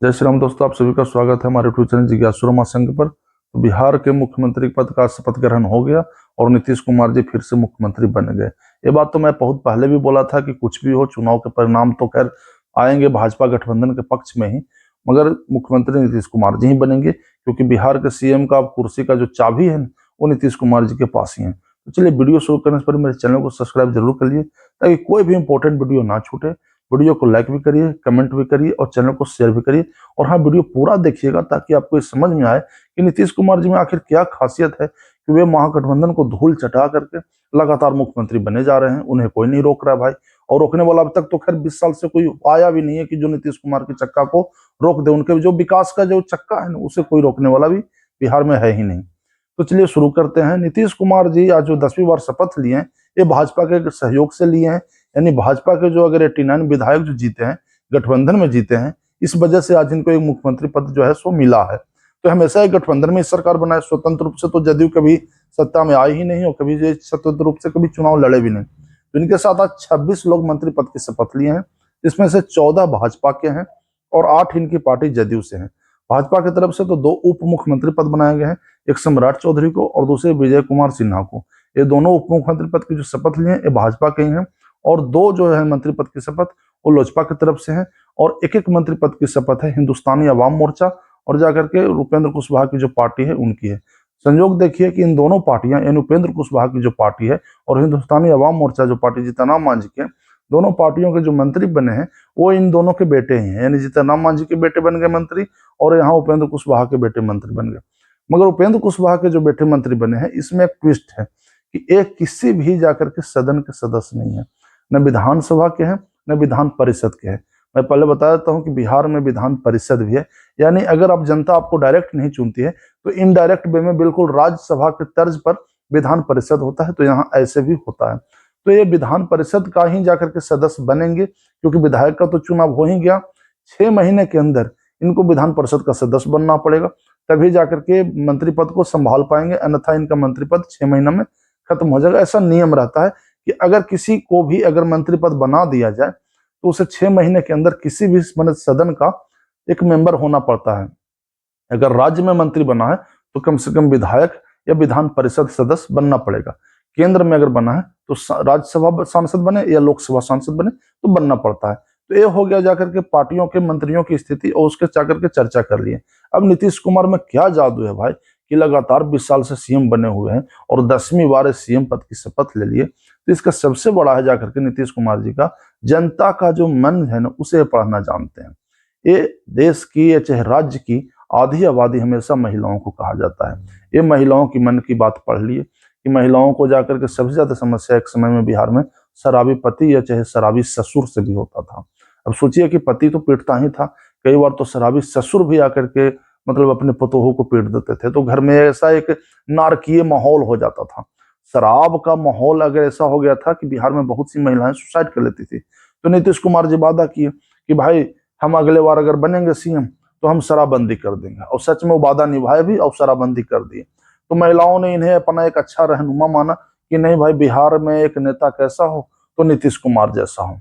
जय श्री राम दोस्तों, आप सभी का स्वागत है हमारे यूट्यूब चैनल जिज्ञासु रोमा संघ पर। तो बिहार के मुख्यमंत्री पद का शपथ ग्रहण हो गया और नीतीश कुमार जी फिर से मुख्यमंत्री बन गए। ये बात तो मैं बहुत पहले भी बोला था कि कुछ भी हो, चुनाव के परिणाम तो खैर आएंगे भाजपा गठबंधन के पक्ष में ही, मगर मुख्यमंत्री नीतीश कुमार जी ही बनेंगे, क्योंकि बिहार के सीएम का कुर्सी का जो चाबी है वो नीतीश कुमार जी के पास ही है। तो चलिए, वीडियो शुरू करने से पहले मेरे चैनल को सब्सक्राइब जरूर करिए ताकि कोई भी इंपॉर्टेंट वीडियो ना छूटे। वीडियो को लाइक भी करिए, कमेंट भी करिए और चैनल को शेयर भी करिए। और हाँ, वीडियो पूरा देखिएगा ताकि आपको ये समझ में आए कि नीतीश कुमार जी में आखिर क्या खासियत है कि वे महागठबंधन को धूल चटा करके लगातार मुख्यमंत्री बने जा रहे हैं। उन्हें कोई नहीं रोक रहा है भाई, और रोकने वाला अब तक तो खैर 20 साल से कोई आया भी नहीं है कि जो नीतीश कुमार के चक्का को रोक दे। उनके जो विकास का जो चक्का है ना, उसे कोई रोकने वाला भी बिहार में है ही नहीं। तो चलिए शुरू करते हैं। नीतीश कुमार जी आज जो 10वीं बार शपथ लिए हैं, ये भाजपा के सहयोग से लिए हैं। यानी भाजपा के जो अगर 89 विधायक जो जीते हैं, गठबंधन में जीते हैं, इस वजह से आज इनको एक मुख्यमंत्री पद जो है सो मिला है। तो हमेशा एक गठबंधन में सरकार बनाए, स्वतंत्र रूप से तो जदयू कभी सत्ता में आई ही नहीं और कभी ये स्वतंत्र रूप से कभी चुनाव लड़े भी नहीं। तो इनके साथ आज 26 लोग मंत्री पद की शपथ लिए हैं, इसमें से 14 भाजपा के हैं और 8 इनकी पार्टी जदयू से हैं। भाजपा की तरफ से तो 2 उप मुख्यमंत्री पद बनाए गए हैं, एक सम्राट चौधरी को और दूसरे विजय कुमार सिन्हा को। ये दोनों उप मुख्यमंत्री पद की जो शपथ लिए हैं, ये भाजपा के ही हैं। और 2 जो है मंत्री पद की शपथ वो लोजपा की तरफ से है, और एक मंत्री पद की शपथ है हिंदुस्तानी अवाम मोर्चा और जाकर के उपेंद्र कुशवाहा की जो पार्टी है उनकी है। संयोग देखिए कि इन दोनों पार्टियां, यानी उपेंद्र कुशवाहा की जो पार्टी है और हिंदुस्तानी अवाम मोर्चा जो पार्टी जीतनराम मांझी के, दोनों पार्टियों के जो मंत्री बने हैं वो इन दोनों के बेटे ही हैं। यानी जीतनराम मांझी के बेटे बन गए मंत्री और यहाँ उपेंद्र कुशवाहा के बेटे मंत्री बन गए। मगर उपेंद्र कुशवाहा के जो बेटे मंत्री बने हैं, इसमें एक ट्विस्ट है कि एक किसी भी जाकर के सदन के सदस्य नहीं है, न विधानसभा के हैं न विधान परिषद के हैं। मैं पहले बता देता हूं कि बिहार में विधान परिषद भी है, यानी अगर आप जनता आपको डायरेक्ट नहीं चुनती है तो इनडायरेक्ट वे में बिल्कुल राज्यसभा के तर्ज पर विधान परिषद होता है। तो यहाँ ऐसे भी होता है। तो ये विधान परिषद का ही जाकर के सदस्य बनेंगे, क्योंकि विधायक का तो चुनाव हो ही गया। 6 महीने के अंदर इनको विधान परिषद का सदस्य बनना पड़ेगा, तभी जाकर के मंत्री पद को संभाल पाएंगे, अन्यथा इनका मंत्री पद 6 महीने में खत्म हो जाएगा। ऐसा नियम रहता है कि अगर किसी को भी अगर मंत्री पद बना दिया जाए तो उसे 6 महीने के अंदर किसी भी सदन का एक मेंबर होना पड़ता है। अगर राज्य में मंत्री बना है तो कम से कम विधायक या विधान परिषद सदस्य बनना पड़ेगा। केंद्र में अगर बना है तो राज्यसभा सांसद बने या लोकसभा सांसद बने तो बनना पड़ता है। तो ये हो गया जाकर के पार्टियों के मंत्रियों की स्थिति, और उसके जाकर के चर्चा कर लिए। अब नीतीश कुमार में क्या जादू है भाई कि लगातार 20 साल से सीएम बने हुए हैं और 10वीं बार सीएम पद की शपथ ले लिए। तो इसका सबसे बड़ा है जाकर के नीतीश कुमार जी का जनता का जो मन है ना, उसे पढ़ना जानते हैं। ये देश की या चाहे राज्य की आधी आबादी हमेशा महिलाओं को कहा जाता है। ये महिलाओं की मन की बात पढ़ लिए कि महिलाओं को जाकर के सबसे ज्यादा समस्या एक समय में बिहार में शराबी पति या चाहे शराबी ससुर से भी होता था। अब सोचिए कि पति तो पीटता ही था, कई बार तो शराबी ससुर भी आकर के मतलब अपने पतोहों को पीट देते थे। तो घर में ऐसा एक नारकीय माहौल हो जाता था। शराब का माहौल अगर ऐसा हो गया था कि बिहार में बहुत सी महिलाएं सुसाइड कर लेती थी। तो नीतीश कुमार जी वादा किए कि भाई हम अगले बार अगर बनेंगे सीएम तो हम शराबबंदी कर देंगे, और सच में वो वादा निभाए भी और शराबबंदी कर दिए। तो महिलाओं ने इन्हें अपना एक अच्छा रहनुमा माना कि नहीं भाई, बिहार में एक नेता कैसा हो तो नीतीश कुमार जैसा हो।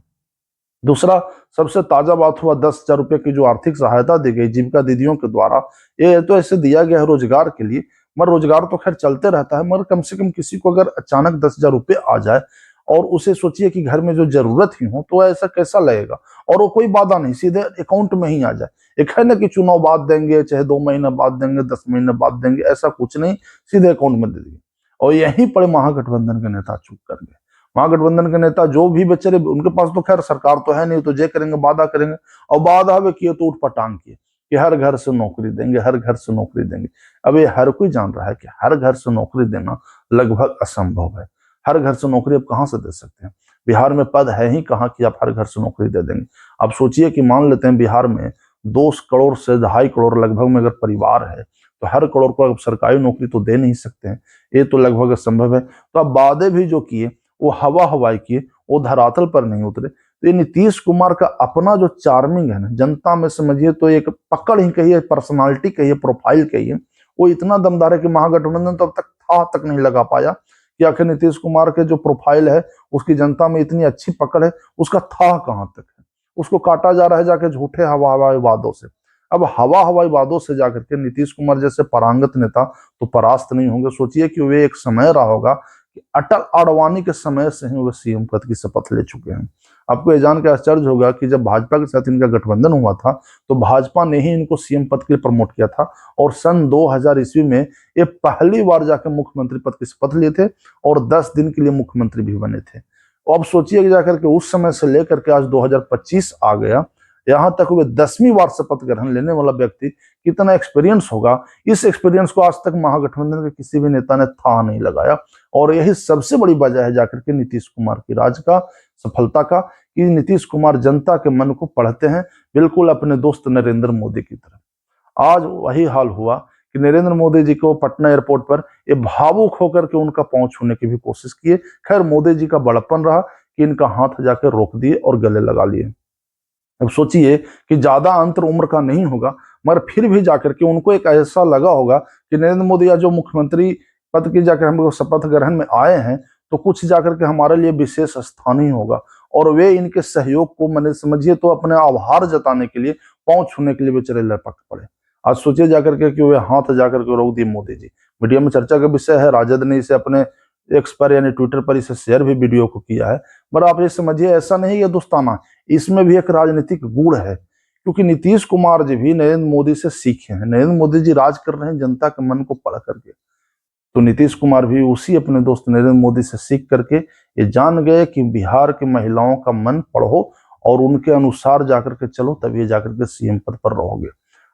दूसरा सबसे ताजा बात हुआ 10,000 रुपए की जो आर्थिक सहायता दी गई जीविका दीदियों के द्वारा। ये तो ऐसे दिया गया है रोजगार के लिए, मगर रोजगार तो खैर चलते रहता है, मगर कम से कम किसी को अगर अचानक 10,000 रुपये आ जाए और उसे सोचिए कि घर में जो जरूरत ही हो, तो ऐसा कैसा लगेगा। और वो कोई वादा नहीं, सीधे अकाउंट में ही आ जाए। एक है ना कि चुनाव बाद देंगे, चाहे 2 महीने बाद देंगे, 10 महीने बाद देंगे, ऐसा कुछ नहीं, सीधे अकाउंट में दे देंगे। और यहीं पर महागठबंधन के नेता चूक कर गए। महागठबंधन के नेता जो भी बेचारे, उनके पास तो खैर सरकार तो है नहीं, तो जे करेंगे वादा करेंगे, और वादा वे किए तो उठ पटांग किए कि हर घर से नौकरी देंगे, हर घर से नौकरी देंगे। अब ये हर कोई जान रहा है कि हर घर से नौकरी देना लगभग असंभव है। हर घर से नौकरी अब कहां से दे सकते हैं? बिहार में पद है ही कहां कि आप हर घर से नौकरी दे देंगे। अब सोचिए कि मान लेते हैं बिहार में 2 करोड़ से 2.5 करोड़ लगभग में अगर परिवार है, तो हर करोड़ को अब सरकारी नौकरी तो दे नहीं सकते हैं, ये तो लगभग असंभव है। तो अब वादे भी जो किए वो हवा हवाई किए, वो धरातल पर नहीं उतरे। तो ये नीतीश कुमार का अपना जो चार्मिंग है ना, जनता में समझिए तो एक पकड़ ही कहिए, पर्सनालिटी कहिए, प्रोफाइल कहिए, वो इतना दमदार है कि महागठबंधन तो अब तक था तक नहीं लगा पाया कि आखिर नीतीश कुमार के जो प्रोफाइल है उसकी जनता में इतनी अच्छी पकड़ है, उसका था कहां तक है। उसको काटा जा रहा है जाके झूठे हवा हवाई वादों से। अब हवाई वादों से जाकर के नीतीश कुमार जैसे परांगत नेता तो परास्त नहीं होंगे। सोचिए कि वे एक समय रहा होगा कि अटल आडवाणी के समय से ही वे सीएम पद की शपथ ले चुके हैं। आपको ये जान के आश्चर्य होगा कि जब भाजपा के साथ इनका गठबंधन हुआ था तो भाजपा ने ही इनको सीएम पद के लिए प्रमोट किया था, और सन 2000 ईस्वी में ये पहली बार जाकर मुख्यमंत्री पद की शपथ लिए थे और 10 दिन के लिए मुख्यमंत्री भी बने थे। अब सोचिए कि जाकर के उस समय से लेकर के आज 2025 आ गया, यहाँ तक वे 10वीं बार शपथ ग्रहण लेने वाला व्यक्ति कितना एक्सपीरियंस होगा। इस एक्सपीरियंस को आज तक महागठबंधन के किसी भी नेता ने था नहीं लगाया, और यही सबसे बड़ी वजह है जाकर के नीतीश कुमार की राज का, सफलता का, कि नीतीश कुमार जनता के मन को पढ़ते हैं, बिल्कुल अपने दोस्त नरेंद्र मोदी की तरह। आज वही हाल हुआ कि नरेंद्र मोदी जी को पटना एयरपोर्ट पर ये भावुक होकर के उनका पांव छूने की भी कोशिश किए। खैर, मोदी जी का बड़प्पन रहा कि इनका हाथ जाकर रोक दिए और गले लगा लिए। अब सोचिए कि ज्यादा अंतर उम्र का नहीं होगा, मगर फिर भी जाकर के उनको एक ऐसा लगा होगा कि नरेंद्र मोदी आज जो मुख्यमंत्री पद की जाकर हम शपथ ग्रहण में आए हैं तो कुछ जाकर के हमारे लिए विशेष स्थान ही होगा, और वे इनके सहयोग को मैंने समझिए तो अपने आभार जताने के लिए, पांव छूने के लिए बेचारे लपक पड़े। आज सोचिए जाकर के कि वे हाथ जाकर के रोक दिए मोदी जी। मीडिया में चर्चा का विषय है, राजद ने इसे अपने एक्स पर यानी ट्विटर पर इसे शेयर भी वीडियो को किया है। पर आप ये समझिए, ऐसा नहीं है दोस्ताना, इसमें भी एक राजनीतिक गुण है, क्योंकि नीतीश कुमार जी भी नरेंद्र मोदी से सीखे हैं। नरेंद्र मोदी जी राज कर रहे हैं जनता के मन को पढ़ करके, तो नीतीश कुमार भी उसी अपने दोस्त नरेंद्र मोदी से सीख करके ये जान गए कि बिहार की महिलाओं का मन पढ़ो और उनके अनुसार जाकर के चलो, तभी जाकर के सीएम पद पर रहोगे।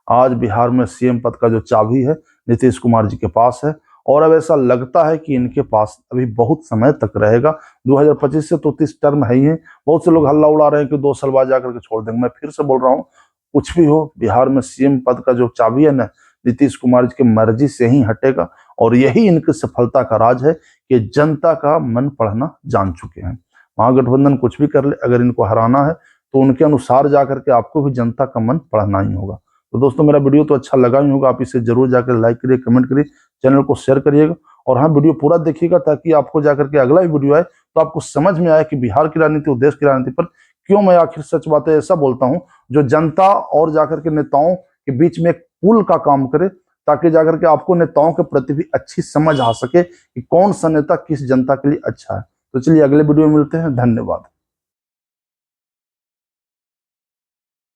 आज बिहार में सीएम पद का जो चाबी है नीतीश कुमार जी के पास है, और अब ऐसा लगता है कि इनके पास अभी बहुत समय तक रहेगा। 2025 से तो 30 टर्म है ही है। बहुत से लोग हल्ला उड़ा रहे हैं कि 2 साल बाद जाकर के छोड़ देंगे। मैं फिर से बोल रहा हूँ, कुछ भी हो, बिहार में सीएम पद का जो चाबी है ना, नीतीश कुमार जी की मर्जी से ही हटेगा, और यही इनकी सफलता का राज है कि जनता का मन पढ़ना जान चुके हैं। महागठबंधन कुछ भी कर ले, अगर इनको हराना है तो उनके अनुसार जाकर के आपको भी जनता का मन पढ़ना ही होगा। तो दोस्तों, मेरा वीडियो तो अच्छा लगा ही होगा, आप इसे जरूर जाकर लाइक करिए, कमेंट करिए, चैनल को शेयर करिएगा, और हाँ, वीडियो पूरा देखिएगा ताकि आपको जाकर के अगला वीडियो आए तो आपको समझ में आए कि बिहार की राजनीति और देश की राजनीति पर क्यों मैं आखिर सच बातें ऐसा बोलता हूँ जो जनता और जाकर के नेताओं के बीच में एक पुल का काम करे, ताकि जाकर के आपको नेताओं के प्रति भी अच्छी समझ आ सके कि कौन सा नेता किस जनता के लिए अच्छा है। तो चलिए अगले वीडियो में मिलते हैं। धन्यवाद।